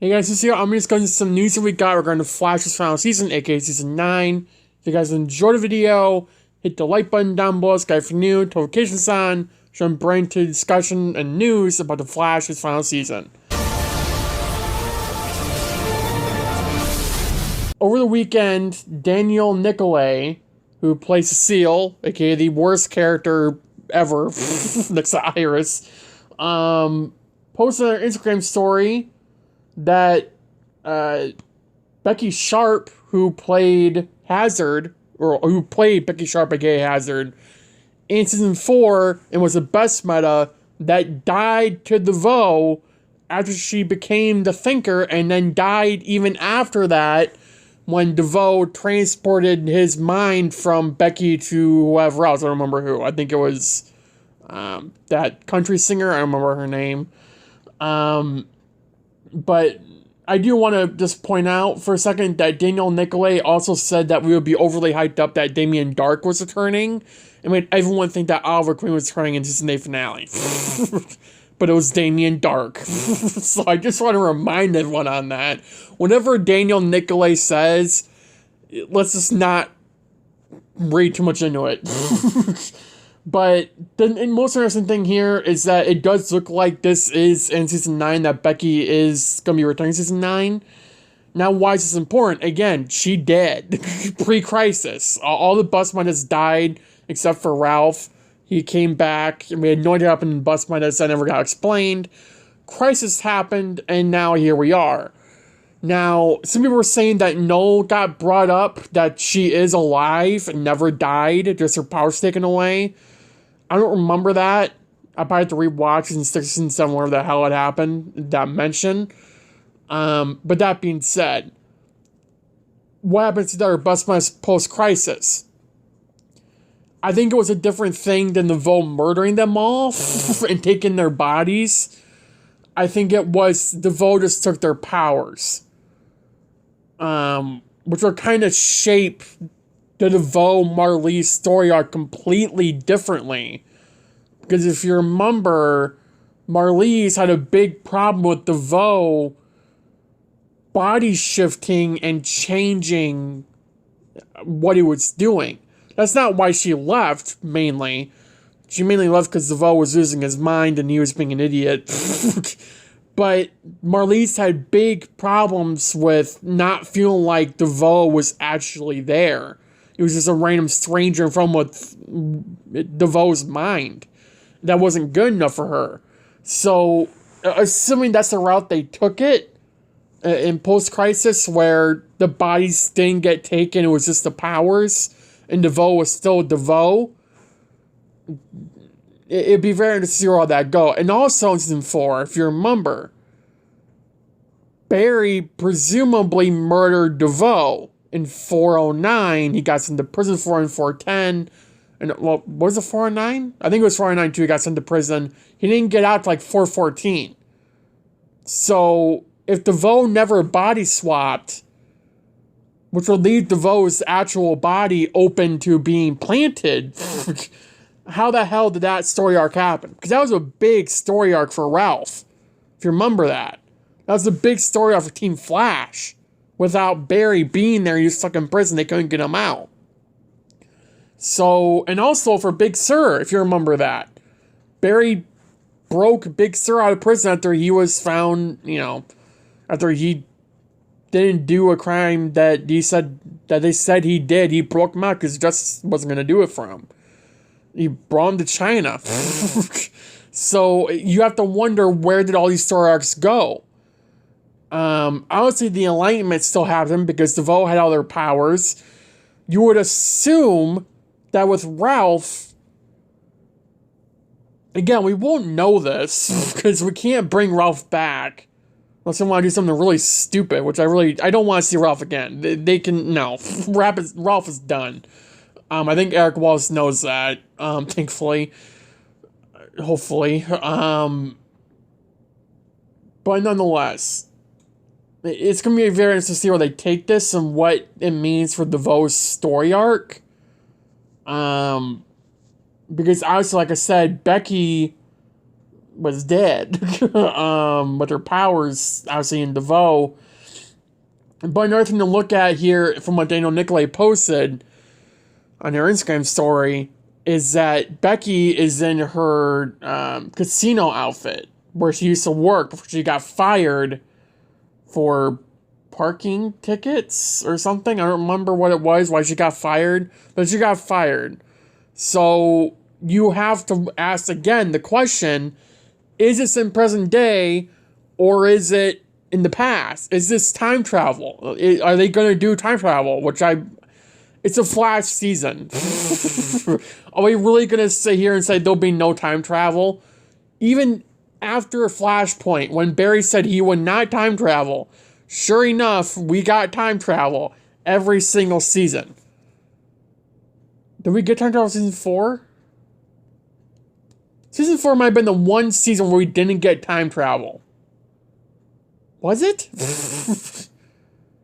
Hey guys, this is here. I'm discussing some news that we got regarding the Flash's final season, aka season 9. If you guys enjoyed the video, hit the like button down below, subscribe for new, notifications on, jump right into discussion and news about the Flash's final season. Over the weekend, Daniel Nicolay, who plays Cecile, aka the worst character ever, next to Iris, posted an Instagram story that Becky Sharp, who played Hazard, or who played Becky Sharp, aka Hazard, in season 4, and was the best meta, that died to DeVoe after she became the Thinker, and then died even after that when DeVoe transported his mind from Becky to whoever else. I don't remember who. I think it was that country singer. I don't remember her name. But I do want to just point out for a second that Daniel Nicolay also said that we would be overly hyped up that Damien Dark was returning. I mean, everyone think that Oliver Queen was returning in season 8 finale. But it was Damien Dark. So I just want to remind everyone on that. Whenever Daniel Nicolay says, let's just not read too much into it. But the most interesting thing here is that it does look like this is in season 9, that Becky is going to be returning season 9. Now, why is this important? Again, she dead. Pre-crisis. All the bus miners died except for Ralph. He came back, and we had no idea what happened in bus miners. That never got explained. Crisis happened, and now here we are. Now, some people were saying that Noel got brought up, that she is alive and never died, just her powers taken away. I don't remember that. I probably have to rewatch season 6 and 7, where the hell it happened, that mention. But that being said, what happens to their bus miners post-crisis? I think it was a different thing than the DeVoe murdering them all and taking their bodies. I think it was DeVoe just took their powers, which will kind of shape the DeVoe Marlise story arc completely differently. Because if you remember, Marlise had a big problem with DeVoe body shifting and changing what he was doing. That's not why she left, mainly. She mainly left because DeVoe was losing his mind and he was being an idiot. But Marlise had big problems with not feeling like DeVoe was actually there. It was just a random stranger from with DeVoe's mind. That wasn't good enough for her. So, assuming that's the route they took it, in post-crisis, where the bodies didn't get taken, it was just the powers, and DeVoe was still DeVoe, it'd be very interesting to see where all that go. And also in season 4, if you remember, Barry presumably murdered DeVoe in 409. He got sent to prison for in 410. And, well, was it 409? I think it was 409 too. He got sent to prison. He didn't get out to like 414. So, if DeVoe never body swapped, which would leave DeVoe's actual body open to being planted, how the hell did that story arc happen? Because that was a big story arc for Ralph, if you remember that. That was a big story arc for Team Flash. Without Barry being there, he was stuck in prison, they couldn't get him out. So, and also for Big Sur, if you remember that. Barry broke Big Sur out of prison after he was found, after he didn't do a crime that they said he did. He broke him out because justice wasn't going to do it for him. He brought him to China. So you have to wonder, where did all these story arcs go? Honestly, the Enlightenment still happened because DeVoe had all their powers. You would assume that with Ralph, again, we won't know this because we can't bring Ralph back unless they want to do something really stupid, which I don't want to see Ralph again. They can, no. Ralph is done. I think Eric Wallace knows that, thankfully. Hopefully. But nonetheless, it's going to be very interesting to see where they take this and what it means for DeVoe's story arc. Because obviously, like I said, Becky was dead. With her powers, obviously, in DeVoe. But another thing to look at here from what Daniel Nicolay posted on her Instagram story is that Becky is in her casino outfit where she used to work before she got fired for parking tickets or something. I don't remember what it was, why she got fired, but she got fired. So you have to ask again the question, is this in present day or is it in the past? Is this time travel? Are they going to do time travel? It's a Flash season. Are we really going to sit here and say there'll be no time travel? Even after Flashpoint, when Barry said he would not time travel, sure enough, we got time travel every single season. Did we get time travel season 4? Season 4 might have been the one season where we didn't get time travel. Was it?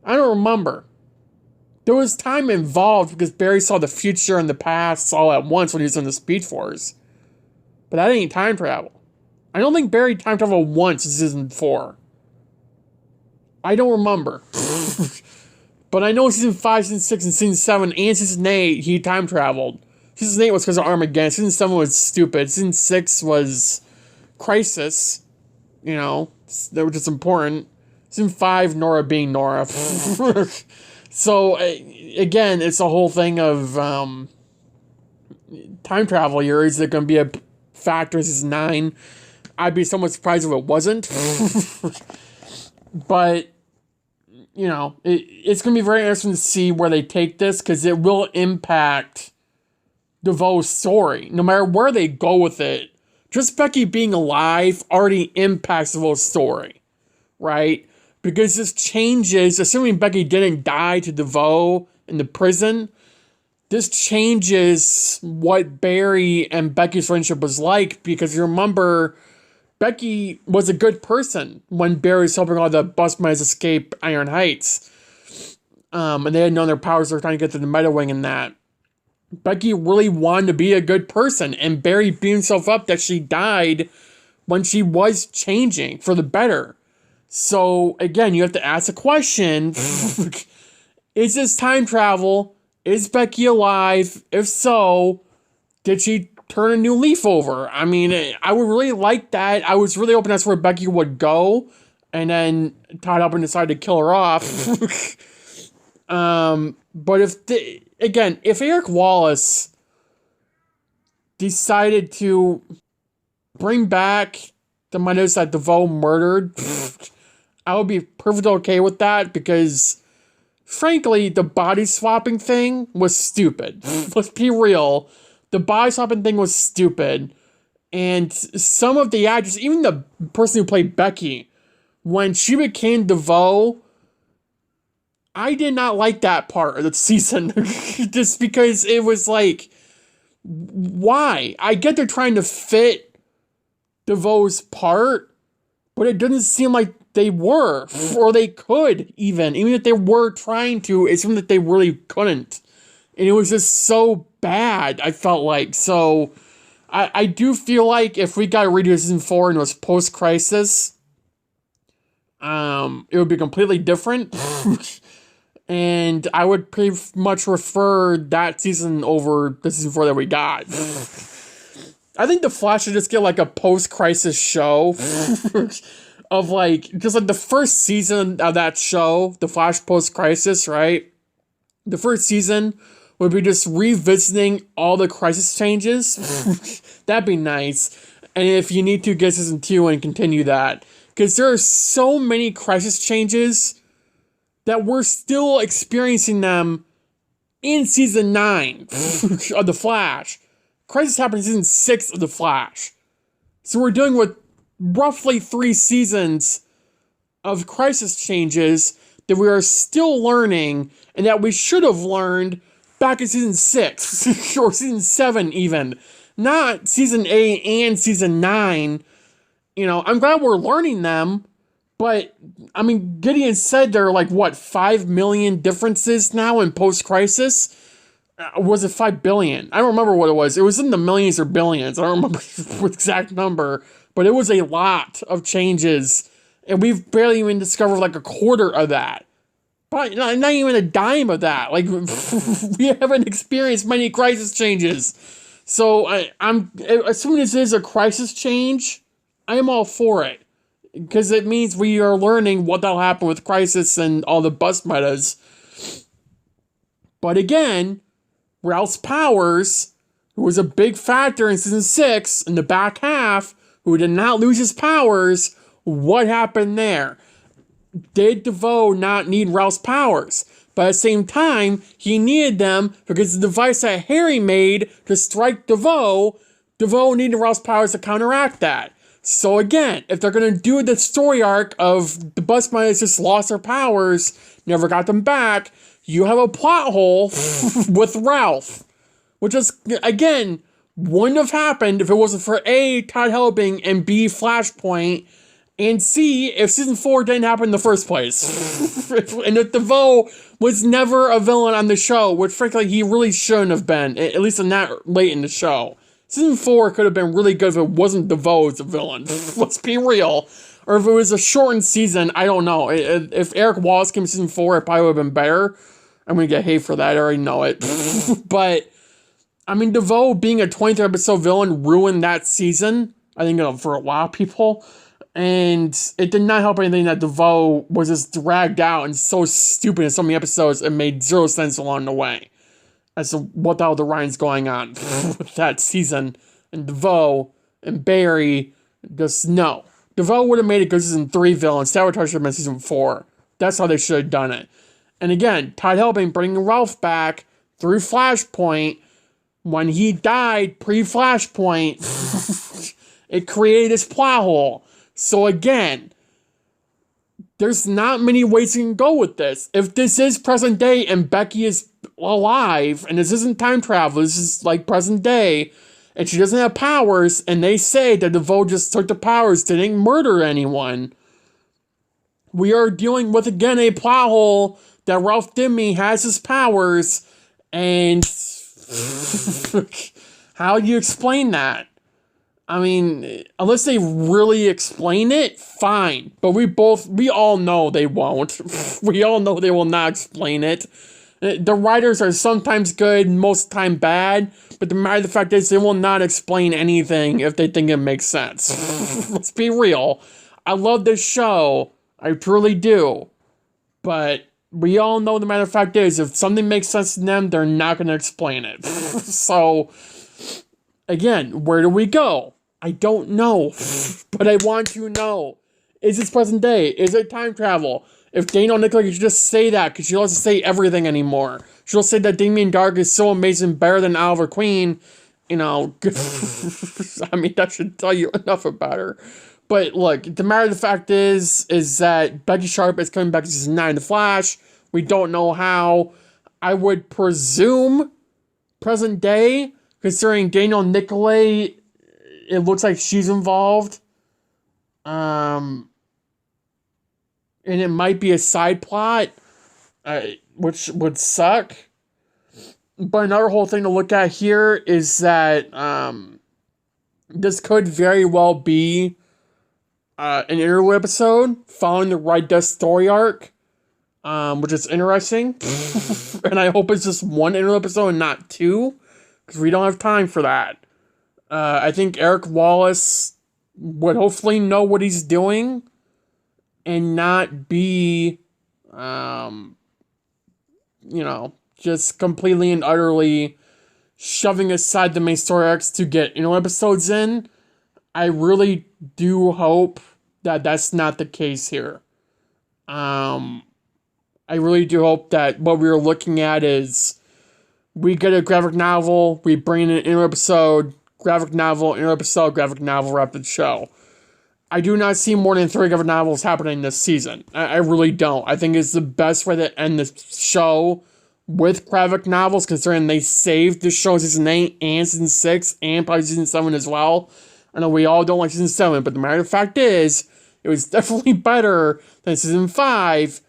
I don't remember. There was time involved because Barry saw the future and the past all at once when he was in the Speed Force. But that ain't time travel. I don't think Barry time traveled once in season 4. I don't remember. But I know season 5, season 6, and season 7, and season 8, he time traveled. Season 8 was because of Armageddon. Season 7 was stupid. Season 6 was Crisis. You know, that was just important. Season 5, Nora being Nora. So, again, it's a whole thing of time travel here. Is it going to be a factor in season 9? I'd be somewhat surprised if it wasn't. But, you know, it's going to be very interesting to see where they take this, because it will impact DeVoe's story. No matter where they go with it, just Becky being alive already impacts DeVoe's story, right? Because this changes, assuming Becky didn't die to DeVoe in the prison, this changes what Barry and Becky's friendship was like, because you remember, Becky was a good person when Barry was helping all the busboys escape Iron Heights. And they had known their powers, they were trying to get to the Meta Wing and that. Becky really wanted to be a good person, and Barry beat himself up that she died when she was changing for the better. So, again, you have to ask a question. Is this time travel? Is Becky alive? If so, did she turn a new leaf over? I mean, I would really like that. I was really hoping that's where Becky would go, and then Todd Helpern decided to kill her off. But if Eric Wallace decided to bring back the miners that DeVoe murdered, I would be perfectly okay with that, because frankly, the body swapping thing was stupid. Let's be real. The body swapping thing was stupid. And some of the actors, even the person who played Becky, when she became DeVoe, I did not like that part of the season. Just because it was like, why? I get they're trying to fit DeVoe's part, but it doesn't seem like they were, or they could even if they were trying to, it seemed that they really couldn't. And it was just so bad, I felt like. So, I do feel like if we got a redo season 4 and it was post-Crisis, it would be completely different. And I would pretty much prefer that season over the season 4 that we got. I think The Flash should just get like a post-Crisis show. Of like, just like the first season of that show, The Flash Post-Crisis, right? The first season would be just revisiting all the crisis changes. That'd be nice. And if you need to, get season 2 and continue that. Because there are so many crisis changes that we're still experiencing them in season 9 of The Flash. Crisis happened in season 6 of The Flash. So we're dealing with roughly 3 seasons of crisis changes that we are still learning, and that we should have learned back in season 6 or season 7 even, not season 8 and season 9. You know, I'm glad we're learning them, but I mean, Gideon said there are like 5 million differences now in post-crisis. Was it 5 billion? I don't remember what it was. It was in the millions or billions. I don't remember the exact number. but it was a lot of changes, and we've barely even discovered like a quarter of that. But not even a dime of that. Like, we haven't experienced many crisis changes. So I'm as soon as there's a crisis change, I am all for it. Because it means we are learning what that'll happen with crisis and all the bust metas. But again, Ralph's powers, who was a big factor in season 6 in the back half, who did not lose his powers, what happened there? Did DeVoe not need Ralph's powers? But at the same time, he needed them because the device that Harry made to strike DeVoe needed Ralph's powers to counteract that. So again, if they're going to do the story arc of the bus miners just lost their powers, never got them back, you have a plot hole with Ralph. Which is, again, wouldn't have happened if it wasn't for A, Todd Helbing, and B, Flashpoint, and C, if season 4 didn't happen in the first place. And if DeVoe was never a villain on the show, which frankly he really shouldn't have been, at least in that late in the show. Season 4 could have been really good if it wasn't DeVoe as a villain. Let's be real. Or if it was a shortened season, I don't know. If Eric Wallace came in season 4, it probably would have been better. I'm going to get hate for that, I already know it. But, I mean, DeVoe being a 23rd episode villain ruined that season. I think for a lot of people. And it did not help anything that DeVoe was just dragged out and so stupid in so many episodes, it made zero sense along the way as to what the hell the Ryan's going on with that season. And DeVoe and Barry, just no. DeVoe would have made it good season 3 villain. Sabotage should have been season 4. That's how they should have done it. And again, Todd Helbing bringing Ralph back through Flashpoint. When he died pre-Flashpoint, it created this plot hole. So again, there's not many ways you can go with this. If this is present day and Becky is alive, and this isn't time travel, this is like present day, and she doesn't have powers, and they say that DeVoe just took the powers, didn't murder anyone, we are dealing with, again, a plot hole that Ralph Dibny has his powers, and how do you explain that? I mean, unless they really explain it, fine. But we all know they won't. We all know they will not explain it. The writers are sometimes good, most of the time bad, but the matter of the fact is they will not explain anything if they think it makes sense. Let's be real. I love this show. I truly do. But we all know the matter of fact is if something makes sense to them, they're not going to explain it. So, again, where do we go? I don't know, but I want to know. Is this present day? Is it time travel? If Danielle Nicolet could just say that, because she doesn't say everything anymore. She'll say that Damien Dark is so amazing, better than Oliver Queen. You know, I mean, that should tell you enough about her. But look, the matter of the fact is that Becky Sharp is coming back to season 9 The Flash. We don't know how. I would presume present day, considering Danielle Nicolet, it looks like she's involved. And it might be a side plot, which would suck. But another whole thing to look at here is that this could very well be an interlude episode following the Red Death story arc, which is interesting. And I hope it's just one interlude episode and not 2, because we don't have time for that. I think Eric Wallace would hopefully know what he's doing and not be, just completely and utterly shoving aside the main story arcs to get episodes in. I really do hope that that's not the case here. I really do hope that what we're looking at is we get a graphic novel, we bring in an episode, graphic novel, episode, graphic novel, wrap the show. I do not see more than 3 graphic novels happening this season. I really don't. I think it's the best way to end the show with graphic novels, considering they saved the show season 8 and season 6 and probably season 7 as well. I know we all don't like season 7, but the matter of fact is, it was definitely better than season 5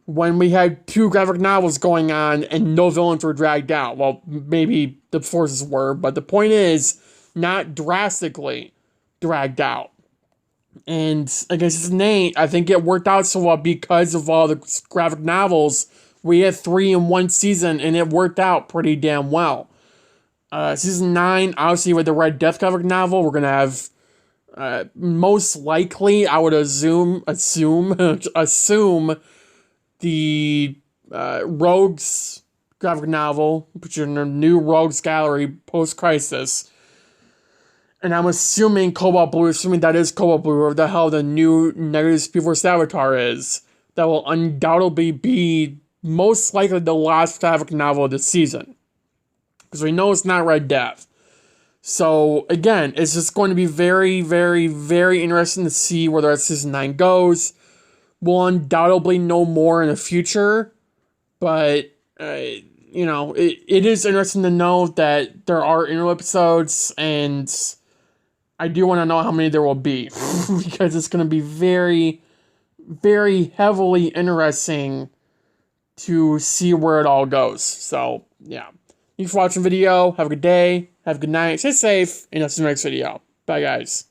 when we had 2 graphic novels going on and no villains were dragged out. Well, maybe the forces were, but the point is, not drastically dragged out. And I guess season 8, I think it worked out so well because of all the graphic novels. We had 3 in one season, and it worked out pretty damn well. Season 9, obviously with the Red Death graphic novel, we're gonna have most likely, I would assume the Rogues graphic novel, which is in a new Rogues gallery post-Crisis. And I'm assuming Cobalt Blue, assuming that is Cobalt Blue, or the hell the new Negative Speed Force Avatar is, that will undoubtedly be most likely the last graphic novel of the season. Because we know it's not Red Death. So, again, it's just going to be very, very, very interesting to see where the rest of Season 9 goes. We'll undoubtedly know more in the future, but, you know, it is interesting to know that there are interlude episodes, and I do want to know how many there will be, because it's going to be very, very heavily interesting to see where it all goes. So, yeah. Thanks for watching the video. Have a good day. Have a good night. Stay safe. And I'll see you in the next video. Bye, guys.